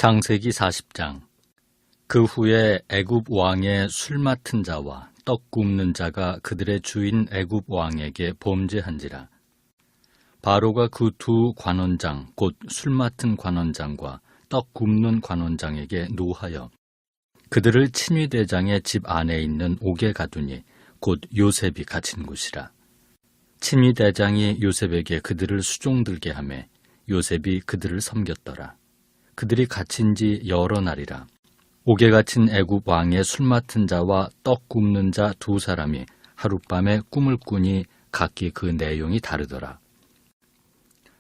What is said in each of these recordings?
창세기 40장. 그 후에 애굽 왕의 술 맡은 자와 떡 굽는 자가 그들의 주인 애굽 왕에게 범죄한지라. 바로가 그 두 관원장 곧 술 맡은 관원장과 떡 굽는 관원장에게 노하여 그들을 침위대장의 집 안에 있는 옥에 가두니 곧 요셉이 갇힌 곳이라. 침위대장이 요셉에게 그들을 수종들게 하매 요셉이 그들을 섬겼더라. 그들이 갇힌 지 여러 날이라. 옥에 갇힌 애굽 왕의 술 맡은 자와 떡 굽는 자 두 사람이 하룻밤에 꿈을 꾸니 각기 그 내용이 다르더라.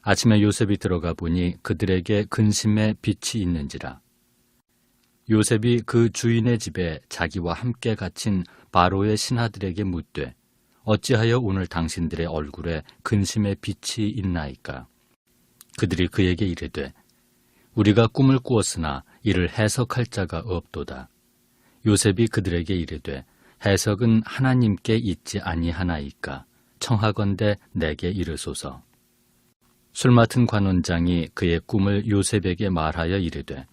아침에 요셉이 들어가 보니 그들에게 근심의 빛이 있는지라. 요셉이 그 주인의 집에 자기와 함께 갇힌 바로의 신하들에게 묻되 어찌하여 오늘 당신들의 얼굴에 근심의 빛이 있나이까? 그들이 그에게 이르되 우리가 꿈을 꾸었으나 이를 해석할 자가 없도다. 요셉이 그들에게 이르되 해석은 하나님께 있지 아니하나이까? 청하건대 내게 이르소서. 술 맡은 관원장이 그의 꿈을 요셉에게 말하여 이르되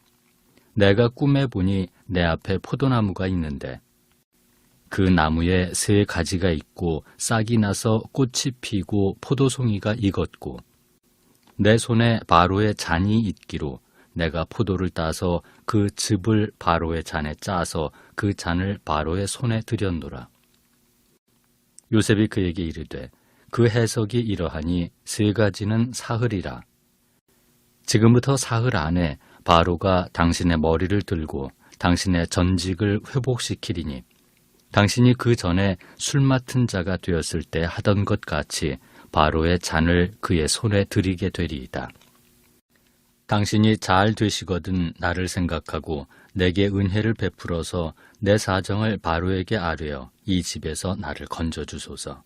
내가 꿈에 보니 내 앞에 포도나무가 있는데 그 나무에 세 가지가 있고 싹이 나서 꽃이 피고 포도송이가 익었고 내 손에 바로의 잔이 있기로 내가 포도를 따서 그 즙을 바로의 잔에 짜서 그 잔을 바로의 손에 들였노라. 요셉이 그에게 이르되 그 해석이 이러하니 세 가지는 사흘이라. 지금부터 사흘 안에 바로가 당신의 머리를 들고 당신의 전직을 회복시키리니 당신이 그 전에 술 맡은 자가 되었을 때 하던 것 같이 바로의 잔을 그의 손에 들이게 되리이다. 당신이 잘 되시거든 나를 생각하고 내게 은혜를 베풀어서 내 사정을 바로에게 아뢰어 이 집에서 나를 건져주소서.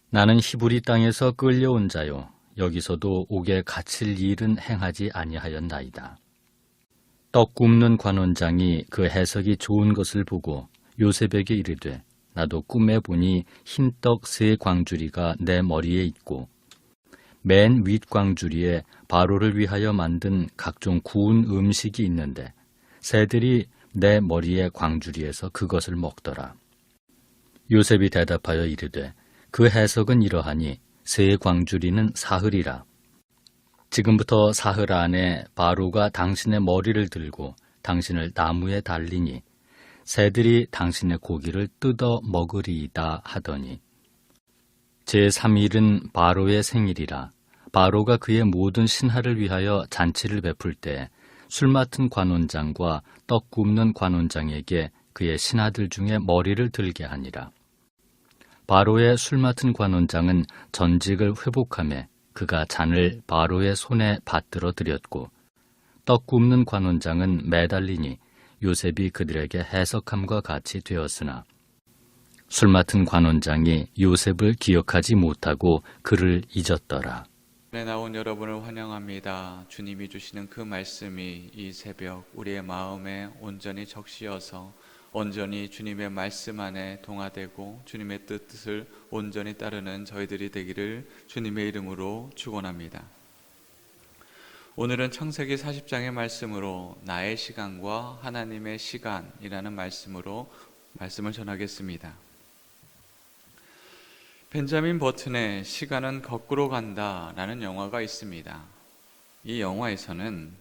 나는 히브리 땅에서 끌려온 자요 여기서도 옥에 갇힐 일은 행하지 아니하였나이다. 떡 굽는 관원장이 그 해석이 좋은 것을 보고 요셉에게 이르되 나도 꿈에 보니 흰떡 세 광주리가 내 머리에 있고 맨 윗 광주리에 바로를 위하여 만든 각종 구운 음식이 있는데 새들이 내 머리의 광주리에서 그것을 먹더라. 요셉이 대답하여 이르되 그 해석은 이러하니 세 광주리는 사흘이라. 지금부터 사흘 안에 바로가 당신의 머리를 들고 당신을 나무에 달리니 새들이 당신의 고기를 뜯어 먹으리이다 하더니 제3일은 바로의 생일이라. 바로가 그의 모든 신하를 위하여 잔치를 베풀 때 술 맡은 관원장과 떡 굽는 관원장에게 그의 신하들 중에 머리를 들게 하니라. 바로의 술 맡은 관원장은 전직을 회복하며 그가 잔을 바로의 손에 받들어 드렸고 떡 굽는 관원장은 매달리니 요셉이 그들에게 해석함과 같이 되었으나 술 맡은 관원장이 요셉을 기억하지 못하고 그를 잊었더라. 네, 나온 여러분을 환영합니다. 주님이 주시는 그 말씀이 이 새벽 우리의 마음에 온전히 적시어서 온전히 주님의 말씀 안에 동화되고 주님의 뜻을 온전히 따르는 저희들이 되기를 주님의 이름으로 축원합니다. 오늘은 창세기 40장의 말씀으로 나의 시간과 하나님의 시간이라는 말씀으로 말씀을 전하겠습니다. 벤자민 버튼의 시간은 거꾸로 간다 라는 영화가 있습니다. 이 영화에서는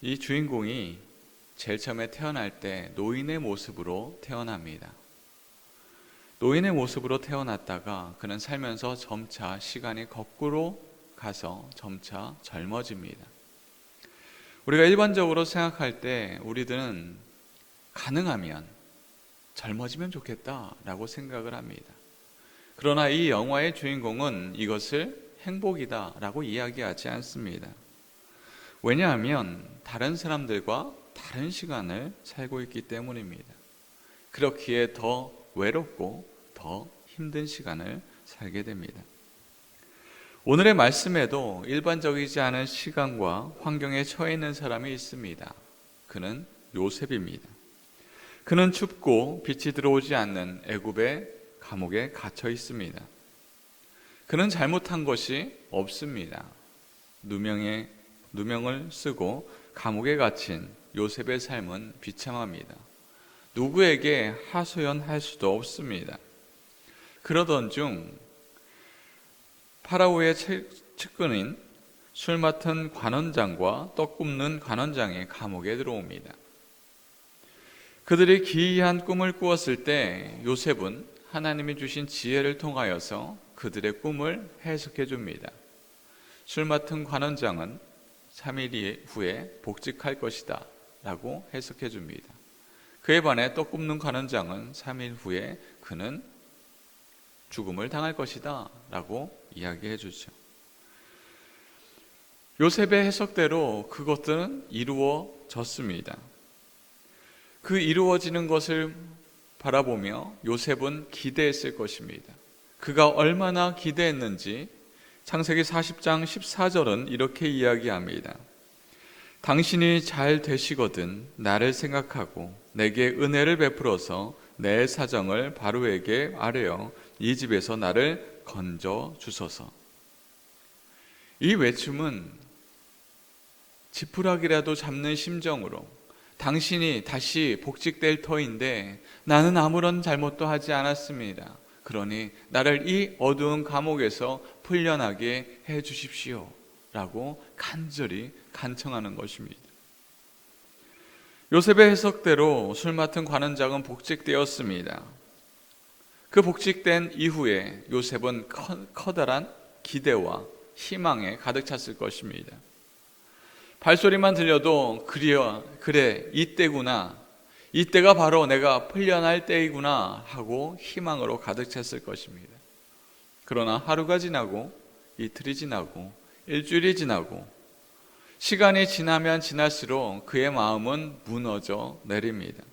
이 주인공이 제일 처음에 태어날 때 노인의 모습으로 태어납니다. 노인의 모습으로 태어났다가 그는 살면서 점차 시간이 거꾸로 가서 점차 젊어집니다. 우리가 일반적으로 생각할 때 우리들은 가능하면 젊어지면 좋겠다라고 생각을 합니다. 그러나 이 영화의 주인공은 이것을 행복이다라고 이야기하지 않습니다. 왜냐하면 다른 사람들과 다른 시간을 살고 있기 때문입니다. 그렇기에 더 외롭고 더 힘든 시간을 살게 됩니다. 오늘의 말씀에도 일반적이지 않은 시간과 환경에 처해 있는 사람이 있습니다. 그는 요셉입니다. 그는 춥고 빛이 들어오지 않는 애굽의 감옥에 갇혀 있습니다. 그는 잘못한 것이 없습니다. 누명을 쓰고 감옥에 갇힌 요셉의 삶은 비참합니다. 누구에게 하소연할 수도 없습니다. 그러던 중 파라오의 측근인 술 맡은 관원장과 떡 굽는 관원장이 감옥에 들어옵니다. 그들이 기이한 꿈을 꾸었을 때 요셉은 하나님이 주신 지혜를 통하여서 그들의 꿈을 해석해 줍니다. 술 맡은 관원장은 3일 후에 복직할 것이다 라고 해석해 줍니다. 그에 반해 떡 굽는 관원장은 3일 후에 그는 죽음을 당할 것이다 라고 이야기해 주죠. 요셉의 해석대로 그것들은 이루어졌습니다. 그 이루어지는 것을 바라보며 요셉은 기대했을 것입니다. 그가 얼마나 기대했는지 창세기 40장 14절은 이렇게 이야기합니다. 당신이 잘 되시거든 나를 생각하고 내게 은혜를 베풀어서 내 사정을 바로에게 아뢰어 이 집에서 나를 건져 주소서. 이 외침은 지푸라기라도 잡는 심정으로 당신이 다시 복직될 터인데 나는 아무런 잘못도 하지 않았습니다. 그러니 나를 이 어두운 감옥에서 풀려나게 해 주십시오 라고 간절히 간청하는 것입니다. 요셉의 해석대로 술 맡은 관원장은 복직되었습니다. 그 복직된 이후에 요셉은 커다란 기대와 희망에 가득 찼을 것입니다. 발소리만 들려도 그래 이때구나, 이때가 바로 내가 풀려날 때이구나 하고 희망으로 가득 찼을 것입니다. 그러나 하루가 지나고 이틀이 지나고 일주일이 지나고 시간이 지나면 지날수록 그의 마음은 무너져 내립니다.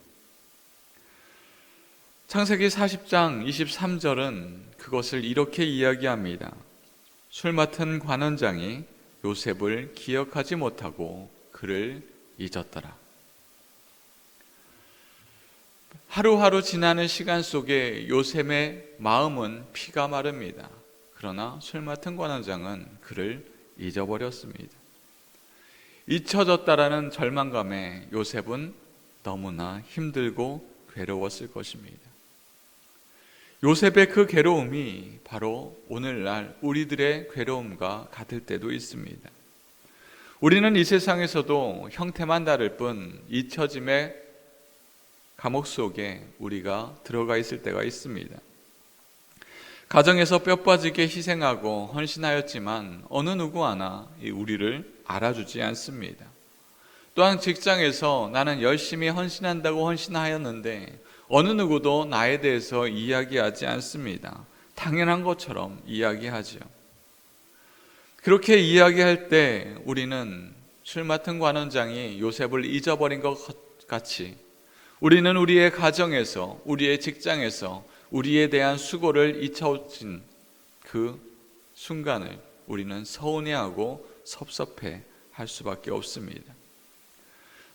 창세기 40장 23절은 그것을 이렇게 이야기합니다. 술 맡은 관원장이 요셉을 기억하지 못하고 그를 잊었더라. 하루하루 지나는 시간 속에 요셉의 마음은 피가 마릅니다. 그러나 술 맡은 관원장은 그를 잊어버렸습니다. 잊혀졌다라는 절망감에 요셉은 너무나 힘들고 괴로웠을 것입니다. 요셉의 그 괴로움이 바로 오늘날 우리들의 괴로움과 같을 때도 있습니다. 우리는 이 세상에서도 형태만 다를 뿐 잊혀짐의 감옥 속에 우리가 들어가 있을 때가 있습니다. 가정에서 뼈 빠지게 희생하고 헌신하였지만 어느 누구 하나 우리를 알아주지 않습니다. 또한 직장에서 나는 열심히 헌신한다고 헌신하였는데 어느 누구도 나에 대해서 이야기하지 않습니다. 당연한 것처럼 이야기하죠. 그렇게 이야기할 때 우리는 술 맡은 관원장이 요셉을 잊어버린 것 같이 우리는 우리의 가정에서, 우리의 직장에서 우리에 대한 수고를 잊혀진 그 순간을 우리는 서운해하고 섭섭해 할 수밖에 없습니다.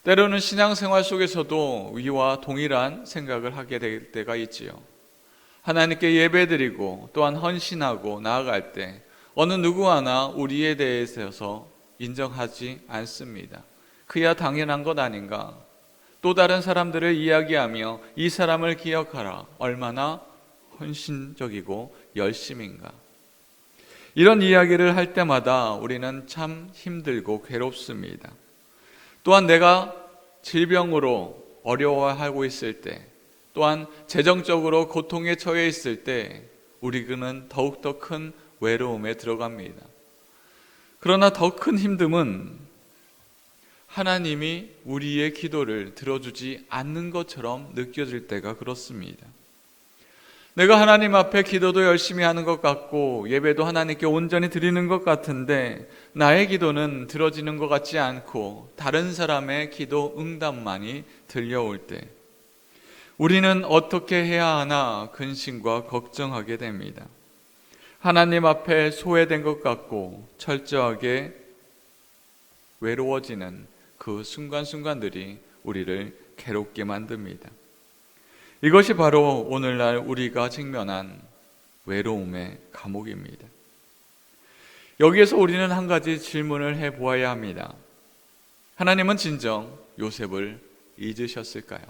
때로는 신앙생활 속에서도 위와 동일한 생각을 하게 될 때가 있지요. 하나님께 예배드리고 또한 헌신하고 나아갈 때 어느 누구 하나 우리에 대해서 인정하지 않습니다. 그야 당연한 것 아닌가? 또 다른 사람들을 이야기하며 이 사람을 기억하라. 얼마나 헌신적이고 열심인가? 이런 이야기를 할 때마다 우리는 참 힘들고 괴롭습니다. 또한 내가 질병으로 어려워하고 있을 때, 또한 재정적으로 고통에 처해 있을 때 우리는 더욱더 큰 외로움에 들어갑니다. 그러나 더 큰 힘듦은 하나님이 우리의 기도를 들어주지 않는 것처럼 느껴질 때가 그렇습니다. 내가 하나님 앞에 기도도 열심히 하는 것 같고 예배도 하나님께 온전히 드리는 것 같은데 나의 기도는 들어지는 것 같지 않고 다른 사람의 기도 응답만이 들려올 때 우리는 어떻게 해야 하나 근심과 걱정하게 됩니다. 하나님 앞에 소외된 것 같고 철저하게 외로워지는 그 순간순간들이 우리를 괴롭게 만듭니다. 이것이 바로 오늘날 우리가 직면한 외로움의 감옥입니다. 여기에서 우리는 한 가지 질문을 해보아야 합니다. 하나님은 진정 요셉을 잊으셨을까요?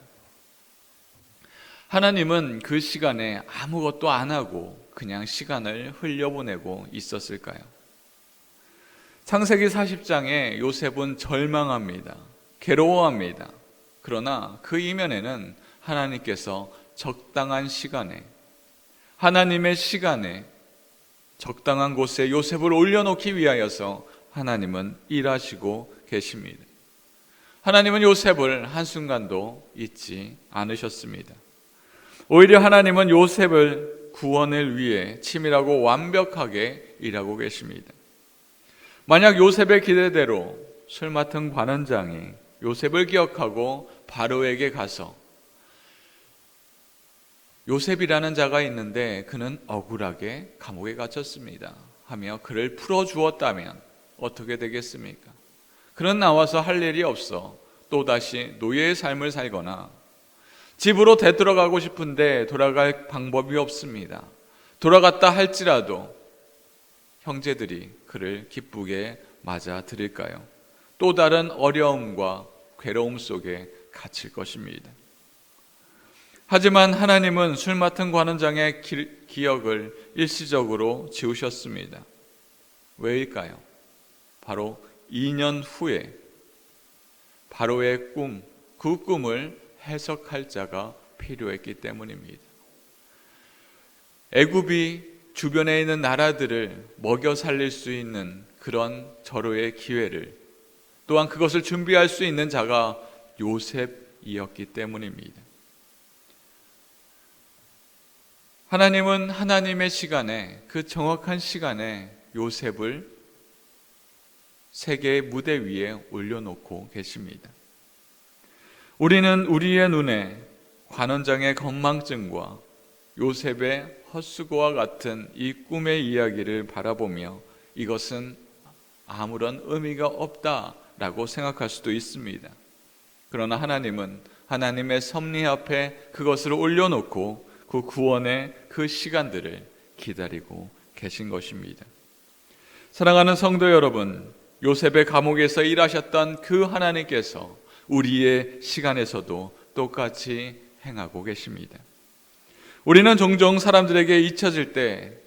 하나님은 그 시간에 아무것도 안 하고 그냥 시간을 흘려보내고 있었을까요? 창세기 40장에 요셉은 절망합니다. 괴로워합니다. 그러나 그 이면에는 하나님께서 적당한 시간에, 하나님의 시간에 적당한 곳에 요셉을 올려놓기 위하여서 하나님은 일하시고 계십니다. 하나님은 요셉을 한순간도 잊지 않으셨습니다. 오히려 하나님은 요셉을 구원을 위해 치밀하고 완벽하게 일하고 계십니다. 만약 요셉의 기대대로 술 맡은 관원장이 요셉을 기억하고 바로에게 가서 요셉이라는 자가 있는데 그는 억울하게 감옥에 갇혔습니다 하며 그를 풀어주었다면 어떻게 되겠습니까? 그는 나와서 할 일이 없어 또다시 노예의 삶을 살거나 집으로 되돌아가고 싶은데 돌아갈 방법이 없습니다. 돌아갔다 할지라도 형제들이 그를 기쁘게 맞아들일까요? 또 다른 어려움과 괴로움 속에 갇힐 것입니다. 하지만 하나님은 술 맡은 관원장의 기억을 일시적으로 지우셨습니다. 왜일까요? 바로 2년 후에 바로의 꿈, 그 꿈을 해석할 자가 필요했기 때문입니다. 애굽이 주변에 있는 나라들을 먹여 살릴 수 있는 그런 절호의 기회를, 또한 그것을 준비할 수 있는 자가 요셉이었기 때문입니다. 하나님은 하나님의 시간에, 그 정확한 시간에 요셉을 세계의 무대 위에 올려놓고 계십니다. 우리는 우리의 눈에 관원장의 건망증과 요셉의 헛수고와 같은 이 꿈의 이야기를 바라보며 이것은 아무런 의미가 없다라고 생각할 수도 있습니다. 그러나 하나님은 하나님의 섭리 앞에 그것을 올려놓고 그 구원의 그 시간들을 기다리고 계신 것입니다. 사랑하는 성도 여러분, 요셉의 감옥에서 일하셨던 그 하나님께서 우리의 시간에서도 똑같이 행하고 계십니다. 우리는 종종 사람들에게 잊혀질 때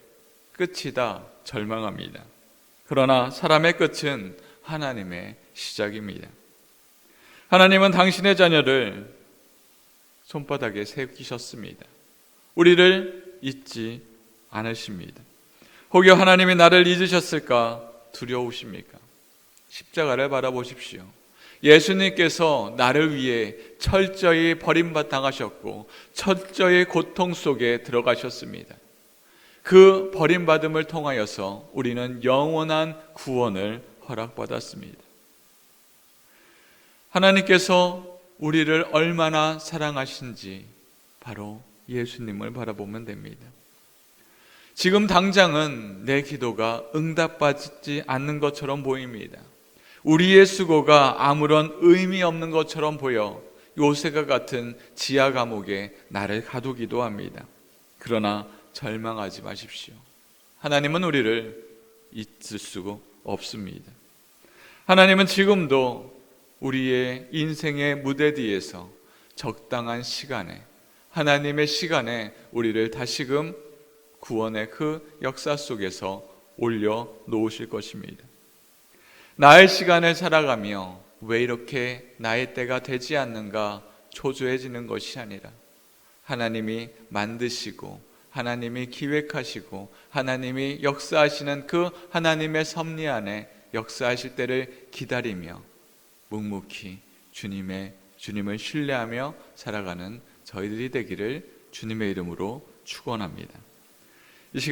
끝이다 절망합니다. 그러나 사람의 끝은 하나님의 시작입니다. 하나님은 당신의 자녀를 손바닥에 새기셨습니다. 우리를 잊지 않으십니다. 혹여 하나님이 나를 잊으셨을까 두려우십니까? 십자가를 바라보십시오. 예수님께서 나를 위해 철저히 버림당하셨고 철저히 고통 속에 들어가셨습니다. 그 버림받음을 통하여서 우리는 영원한 구원을 허락받았습니다. 하나님께서 우리를 얼마나 사랑하신지 바로 예수님을 바라보면 됩니다. 지금 당장은 내 기도가 응답받지 않는 것처럼 보입니다. 우리의 수고가 아무런 의미 없는 것처럼 보여 요셉과 같은 지하 감옥에 나를 가두기도 합니다. 그러나 절망하지 마십시오. 하나님은 우리를 잊을 수가 없습니다. 하나님은 지금도 우리의 인생의 무대 뒤에서 적당한 시간에, 하나님의 시간에 우리를 다시금 구원의 그 역사 속에서 올려놓으실 것입니다. 나의 시간을 살아가며 왜 이렇게 나의 때가 되지 않는가 초조해지는 것이 아니라 하나님이 만드시고 하나님이 기획하시고 하나님이 역사하시는 그 하나님의 섭리 안에 역사하실 때를 기다리며 묵묵히 주님을 신뢰하며 살아가는 저희들이 되기를 주님의 이름으로 축원합니다.